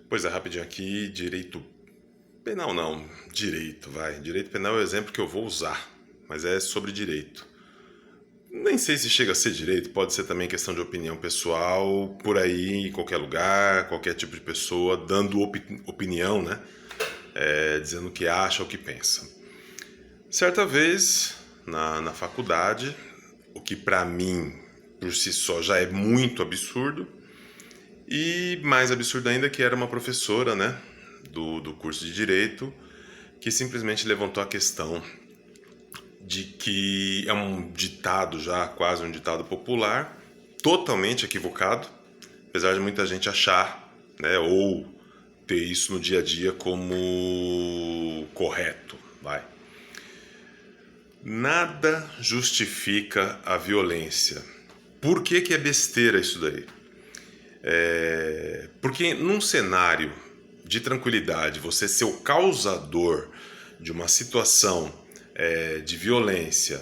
Pois é, rapidinho aqui, direito penal não, direito, vai. Direito penal é o exemplo que eu vou usar, mas é sobre direito. Nem sei se chega a ser direito, pode ser também questão de opinião pessoal, por aí, em qualquer lugar, qualquer tipo de pessoa, dando opinião, né? Dizendo o que acha, o que pensa. Certa vez, na faculdade, o que pra mim, por si só, já é muito absurdo, e mais absurdo ainda que era uma professora, né, do curso de Direito, que simplesmente levantou a questão de que é um ditado já, quase um ditado popular, totalmente equivocado, apesar de muita gente achar, né, ou ter isso no dia a dia como correto, vai. Nada justifica a violência. Por que é besteira isso daí? Porque num cenário de tranquilidade, você ser o causador de uma situação de violência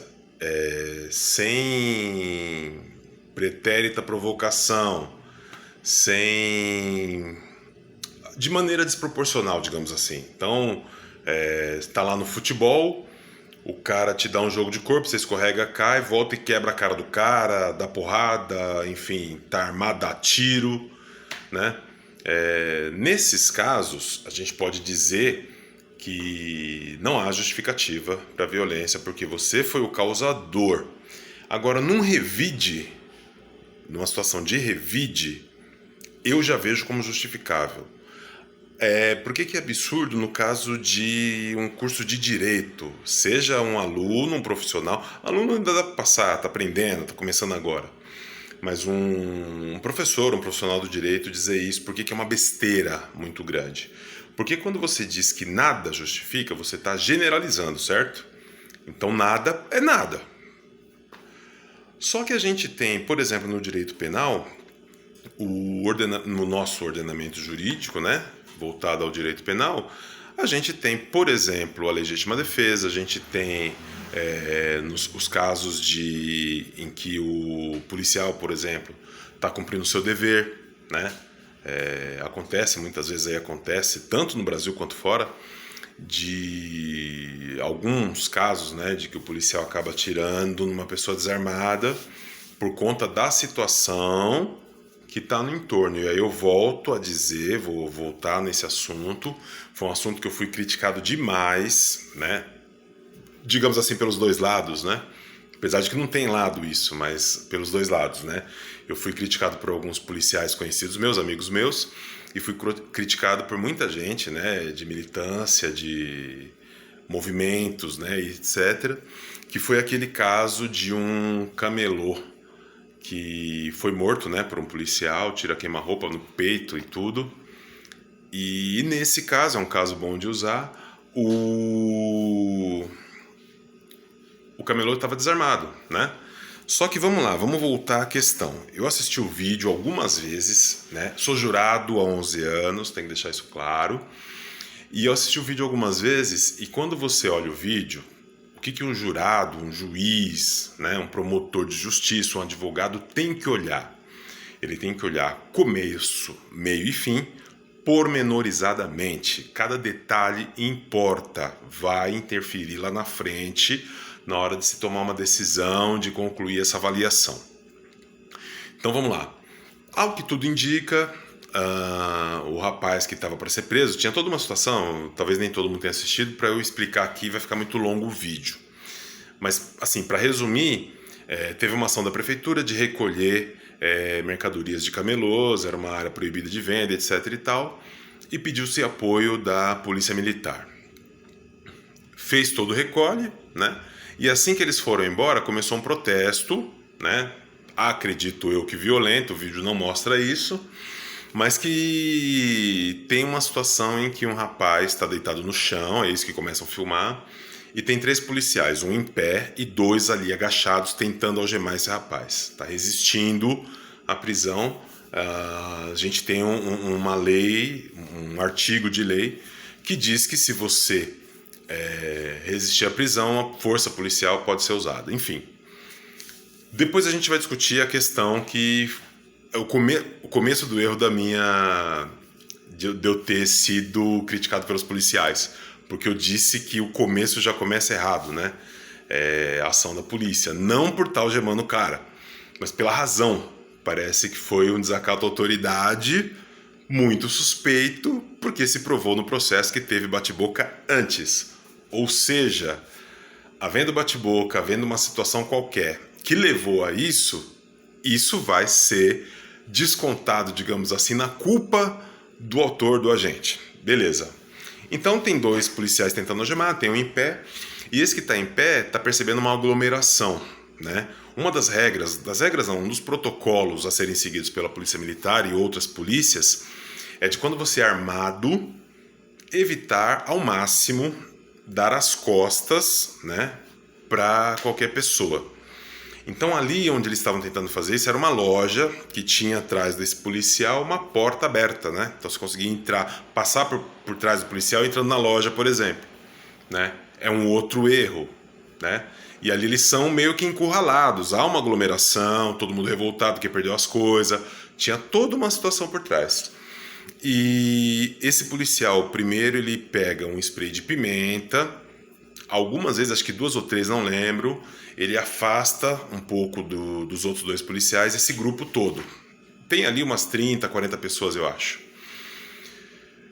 sem pretérita provocação, sem de maneira desproporcional, digamos assim. Então, está lá no futebol, o cara te dá um jogo de corpo, você escorrega, cai, volta e quebra a cara do cara, dá porrada, enfim, tá armado, dá tiro, né? Nesses casos, a gente pode dizer que não há justificativa para a violência, porque você foi o causador. Agora, numa situação de revide, eu já vejo como justificável. Por que é absurdo no caso de um curso de direito? Seja um aluno, um profissional. Aluno ainda dá para passar, está aprendendo, está começando agora. Mas um professor, um profissional do direito dizer isso, por que é uma besteira muito grande? Porque quando você diz que nada justifica, você está generalizando, certo? Então nada é nada. Só que a gente tem, por exemplo, no direito penal, no nosso ordenamento jurídico, né, voltado ao direito penal, a gente tem, por exemplo, a legítima defesa, a gente tem os casos em que o policial, por exemplo, está cumprindo o seu dever, né? Acontece, muitas vezes aí acontece, tanto no Brasil quanto fora, de alguns casos, né, de que o policial acaba atirando numa pessoa desarmada por conta da situação que está no entorno. E aí eu volto a dizer, vou voltar nesse assunto, foi um assunto que eu fui criticado demais, né? Digamos assim, pelos dois lados, né? Apesar de que não tem lado isso, mas pelos dois lados, né? Eu fui criticado por alguns policiais conhecidos meus, amigos meus, e fui criticado por muita gente, né? De militância, de movimentos, né? Etc. Que foi aquele caso de um camelô que foi morto, né, por um policial, tira queima-roupa no peito e tudo. E nesse caso, é um caso bom de usar, o camelô estava desarmado, né? Só que vamos lá, vamos voltar à questão. Eu assisti o vídeo algumas vezes, né? Sou jurado há 11 anos, tem que deixar isso claro. E eu assisti o vídeo algumas vezes e quando você olha o vídeo, o que um jurado, um juiz, né, um promotor de justiça, um advogado tem que olhar? Ele tem que olhar começo, meio e fim, pormenorizadamente. Cada detalhe importa, vai interferir lá na frente, na hora de se tomar uma decisão, de concluir essa avaliação. Então vamos lá. Ao que tudo indica, o rapaz que estava para ser preso, tinha toda uma situação, talvez nem todo mundo tenha assistido, para eu explicar aqui vai ficar muito longo o vídeo. Mas, assim, para resumir, teve uma ação da prefeitura de recolher mercadorias de camelôs, era uma área proibida de venda, etc e tal, e pediu-se apoio da polícia militar. Fez todo o recolhe, né? E assim que eles foram embora, começou um protesto, né? Acredito eu que violento, o vídeo não mostra isso, mas que tem uma situação em que um rapaz está deitado no chão, é isso que começam a filmar, e tem 3 policiais, um em pé e 2 ali agachados tentando algemar esse rapaz. Está resistindo à prisão. A gente tem uma lei, um artigo de lei que diz que se você resistir à prisão, a força policial pode ser usada. Enfim, depois a gente vai discutir a questão que é o começo do erro de eu ter sido criticado pelos policiais, porque eu disse que o começo já começa errado, né? A ação da polícia, não por estar algemando o cara, mas pela razão. Parece que foi um desacato à autoridade muito suspeito, porque se provou no processo que teve bate-boca antes. Ou seja, havendo bate-boca, havendo uma situação qualquer que levou a isso, isso vai ser descontado, digamos assim, na culpa do autor, do agente. Beleza. Então tem 2 policiais tentando algemar, tem um em pé, e esse que está em pé está percebendo uma aglomeração, né? Uma das regras não, um dos protocolos a serem seguidos pela Polícia Militar e outras polícias é de quando você é armado, evitar ao máximo dar as costas, né, para qualquer pessoa. Então ali onde eles estavam tentando fazer isso era uma loja que tinha atrás desse policial uma porta aberta, né? Então você conseguia entrar, passar por trás do policial entrando na loja, por exemplo, né? É um outro erro, né? E ali eles são meio que encurralados, há uma aglomeração, todo mundo revoltado que perdeu as coisas, tinha toda uma situação por trás. E esse policial, primeiro ele pega um spray de pimenta, algumas vezes, acho que 2 ou 3, não lembro, ele afasta um pouco dos outros 2 policiais, esse grupo todo. Tem ali umas 30, 40 pessoas, eu acho.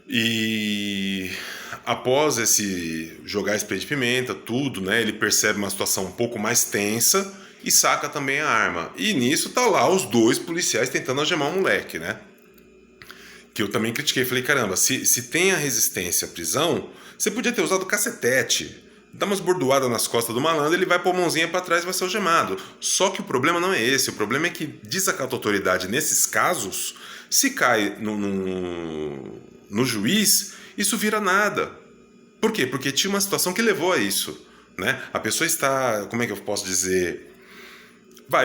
E após esse jogar spray de pimenta, tudo, né, ele percebe uma situação um pouco mais tensa e saca também a arma. E nisso tá lá os 2 policiais tentando algemar um moleque, né? Que eu também critiquei, falei, caramba, se tem a resistência à prisão, você podia ter usado cacetete, dá umas bordoadas nas costas do malandro, ele vai pôr a mãozinha pra trás e vai ser algemado. Só que o problema não é esse, o problema é que desacato à autoridade nesses casos, se cai no juiz, isso vira nada. Por quê? Porque tinha uma situação que levou a isso, né? A pessoa está, como é que eu posso dizer,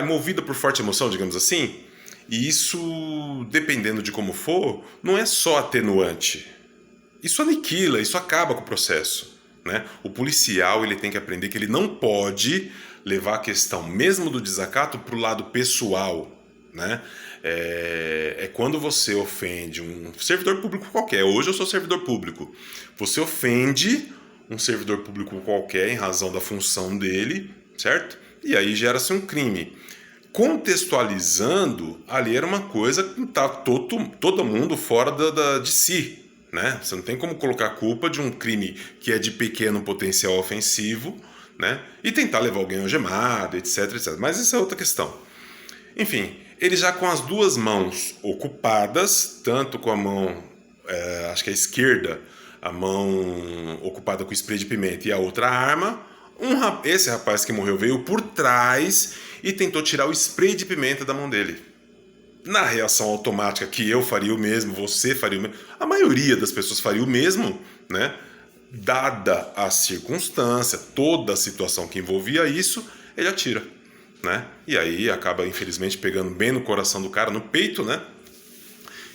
movida por forte emoção, digamos assim, e isso, dependendo de como for, não é só atenuante. Isso aniquila, isso acaba com o processo, né? O policial ele tem que aprender que ele não pode levar a questão, mesmo do desacato, para o lado pessoal, né? É quando você ofende um servidor público qualquer. Hoje eu sou servidor público. Você ofende um servidor público qualquer em razão da função dele, certo? E aí gera-se um crime. Contextualizando, ali era uma coisa que está todo mundo fora de si, né? Você não tem como colocar a culpa de um crime que é de pequeno potencial ofensivo, né? E tentar levar alguém algemado, etc, etc. Mas isso é outra questão. Enfim, ele já com as 2 mãos ocupadas, tanto com a mão, acho que a esquerda, a mão ocupada com spray de pimenta e a outra arma, esse rapaz que morreu veio por trás e tentou tirar o spray de pimenta da mão dele. Na reação automática que eu faria o mesmo, você faria o mesmo, a maioria das pessoas faria o mesmo, né? Dada a circunstância, toda a situação que envolvia isso, ele atira, né? E aí acaba, infelizmente, pegando bem no coração do cara, no peito, né?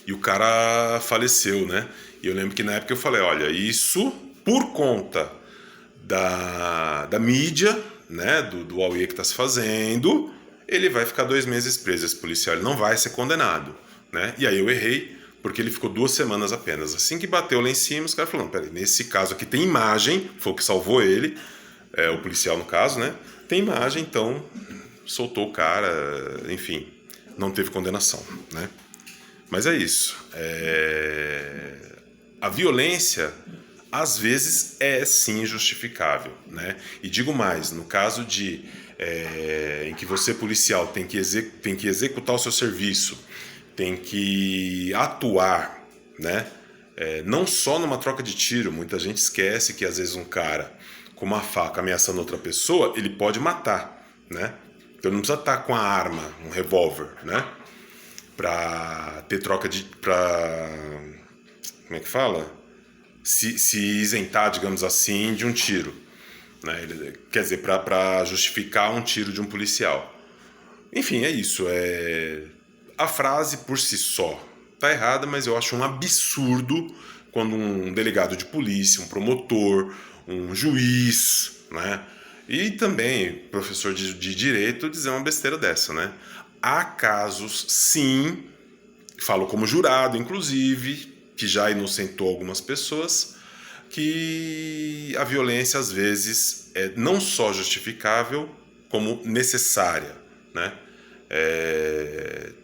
E o cara faleceu, né? E eu lembro que na época eu falei, olha, isso por conta da mídia, né, do AUE que está se fazendo, ele vai ficar 2 meses preso, esse policial, ele não vai ser condenado, né? E aí eu errei, porque ele ficou 2 semanas apenas. Assim que bateu lá em cima, os caras falaram, peraí, nesse caso aqui tem imagem, foi o que salvou ele, o policial no caso, né? Tem imagem, então soltou o cara, enfim, não teve condenação, né? Mas é isso. A violência às vezes é sim justificável, né? E digo mais, no caso em que você policial tem que executar o seu serviço, tem que atuar, né? Não só numa troca de tiro, muita gente esquece que às vezes um cara com uma faca ameaçando outra pessoa, ele pode matar, né? Então ele não precisa estar com a arma, um revólver, né? Pra ter troca de... como é que fala? Se isentar, digamos assim, de um tiro, né? Quer dizer, para justificar um tiro de um policial. Enfim, é isso. A frase por si só tá errada, mas eu acho um absurdo quando um delegado de polícia, um promotor, um juiz, né? E também professor de direito dizer uma besteira dessa, né? Há casos, sim, falo como jurado, inclusive, que já inocentou algumas pessoas, que a violência às vezes é não só justificável, como necessária, né?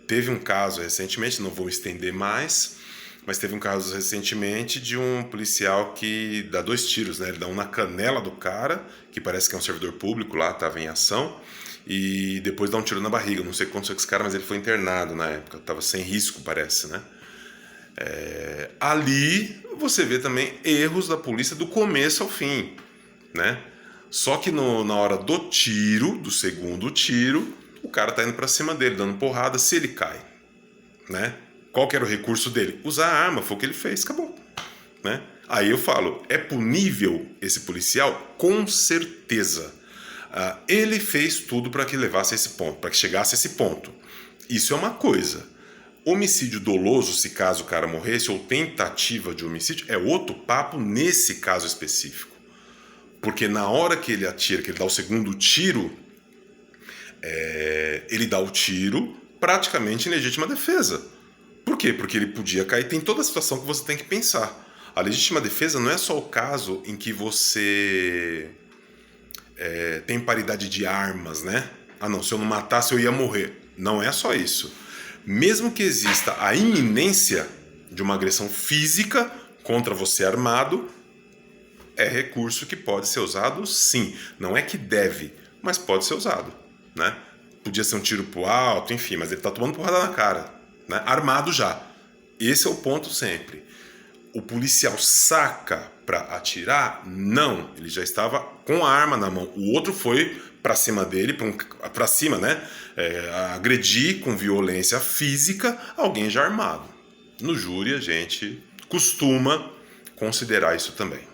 Teve um caso recentemente, não vou estender mais, mas teve um caso recentemente de um policial que dá 2 tiros, né? Ele dá um na canela do cara, que parece que é um servidor público lá, estava em ação, e depois dá um tiro na barriga. Não sei o que aconteceu com esse cara, mas ele foi internado na época, estava sem risco, parece, né? Ali você vê também erros da polícia do começo ao fim, né? Só que na hora do tiro, do segundo tiro, o cara tá indo para cima dele, dando porrada. Se ele cai, né? Qual que era o recurso dele? Usar a arma, foi o que ele fez, acabou, né? Aí eu falo, é punível esse policial? Com certeza. Ele fez tudo para que levasse a esse ponto, para que chegasse a esse ponto. Isso é uma coisa. Homicídio doloso, se caso o cara morresse, ou tentativa de homicídio, é outro papo nesse caso específico. Porque na hora que ele atira, que ele dá o segundo tiro, ele dá o tiro praticamente em legítima defesa. Por quê? Porque ele podia cair. Tem toda a situação que você tem que pensar. A legítima defesa não é só o caso em que você tem paridade de armas, né? Ah, não, se eu não matasse eu ia morrer. Não é só isso. Mesmo que exista a iminência de uma agressão física contra você armado, é recurso que pode ser usado, sim. Não é que deve, mas pode ser usado, né? Podia ser um tiro pro alto, enfim, mas ele tá tomando porrada na cara, né? Armado já. Esse é o ponto sempre. O policial saca para atirar? Não, ele já estava com a arma na mão. O outro foi para cima dele, para cima, né? Agredir com violência física alguém já armado. No júri a gente costuma considerar isso também.